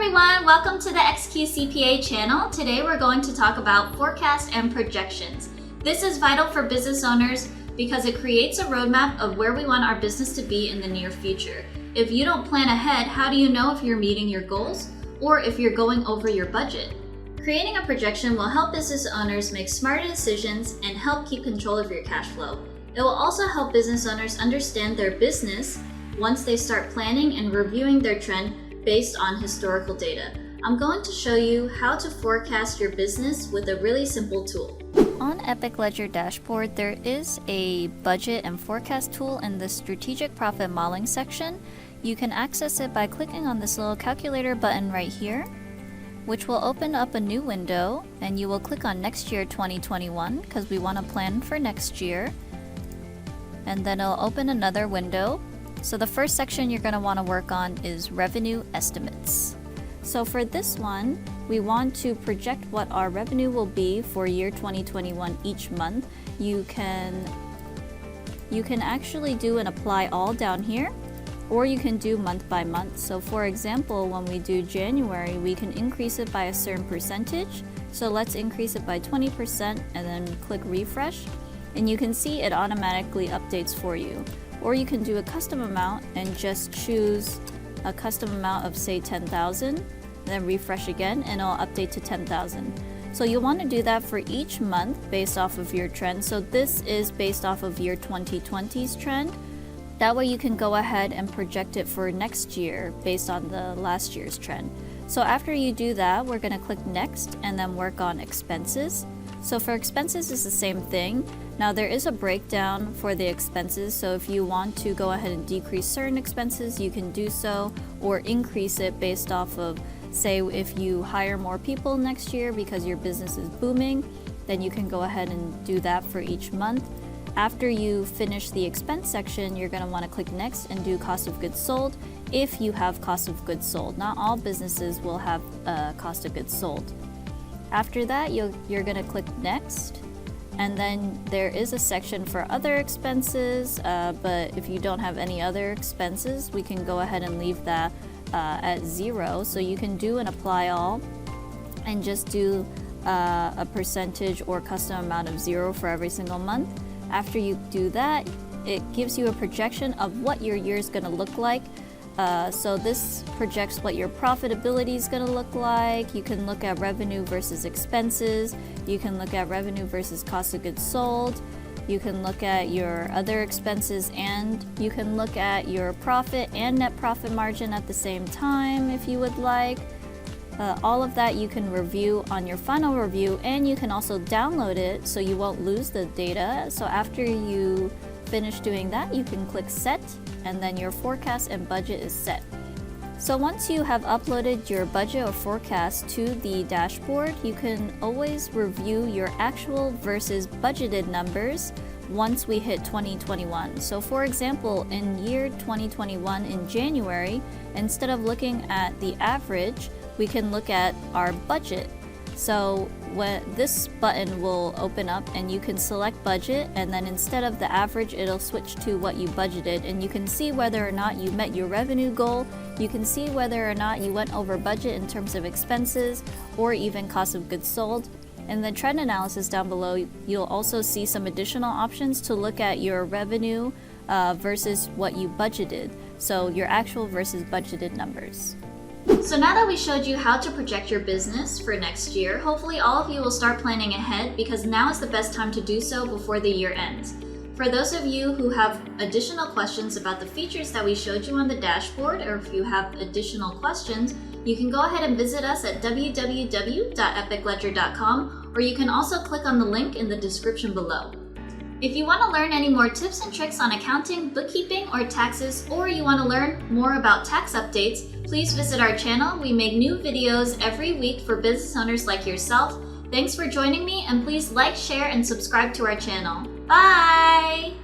everyone, welcome to the XQCPA channel. Today we're going to talk about forecast and projections. This is vital for business owners because it creates a roadmap of where we want our business to be in the near future. If you don't plan ahead, how do you know if you're meeting your goals or if you're going over your budget? Creating a projection will help business owners make smarter decisions and help keep control of your cash flow. It will also help business owners understand their business once they start planning and reviewing their trend based on historical data. I'm going to show you how to forecast your business with a really simple tool. On EpicLedger Dashboard, there is a budget and forecast tool in the strategic profit modeling section. You can access it by clicking on this little calculator button right here, which will open up a new window, and you will click on next year 2021 because we want to plan for next year. And then it'll open another window. So the first section you're going to want to work on is revenue estimates. So for this one, we want to project what our revenue will be for year 2021 each month. You can actually do an apply all down here, or you can do month by month. So for example, when we do January, we can increase it by a certain percentage. So let's increase it by 20% and then click refresh. And you can see it automatically updates for you. Or you can do a custom amount and just choose a custom amount of say 10,000, then refresh again and it'll update to 10,000. So you'll want to do that for each month based off of your trend. So this is based off of your 2020's trend. That way you can go ahead and project it for next year based on the last year's trend. So after you do that, we're going to click next and then work on expenses. So for expenses, it's the same thing. Now there is a breakdown for the expenses, so if you want to go ahead and decrease certain expenses, you can do so, or increase it based off of, say, if you hire more people next year because your business is booming, then you can go ahead and do that for each month. After you finish the expense section, you're going to want to click next and do cost of goods sold if you have cost of goods sold. Not all businesses will have cost of goods sold. After that, you're going to click next, and then there is a section for other expenses, but if you don't have any other expenses, we can go ahead and leave that at 0. So you can do an apply all and just do a percentage or custom amount of 0 for every single month. After you do that, it gives you a projection of what your year is going to look like. So this projects what your profitability is going to look like. You can look at revenue versus expenses. You can look at revenue versus cost of goods sold. You can look at your other expenses, and you can look at your profit and net profit margin at the same time if you would like. All of that you can review on your final review, and you can also download it so you won't lose the data. So after you finish doing that, you can click set, and then your forecast and budget is set. So once you have uploaded your budget or forecast to the dashboard, you can always review your actual versus budgeted numbers once we hit 2021. So for example, in year 2021 in January, instead of looking at the average, we can look at our budget. So when this button will open up and you can select budget, and then instead of the average, it'll switch to what you budgeted, and you can see whether or not you met your revenue goal. You can see whether or not you went over budget in terms of expenses or even cost of goods sold. In the trend analysis down below, you'll also see some additional options to look at your revenue versus what you budgeted. So your actual versus budgeted numbers. So now that we showed you how to project your business for next year, hopefully all of you will start planning ahead, because now is the best time to do so before the year ends. For those of you who have additional questions about the features that we showed you on the dashboard, or if you have additional questions, you can go ahead and visit us at www.epicledger.com, or you can also click on the link in the description below. If you want to learn any more tips and tricks on accounting, bookkeeping, or taxes, or you want to learn more about tax updates, please visit our channel. We make new videos every week for business owners like yourself. Thanks for joining me, and please like, share, and subscribe to our channel. Bye!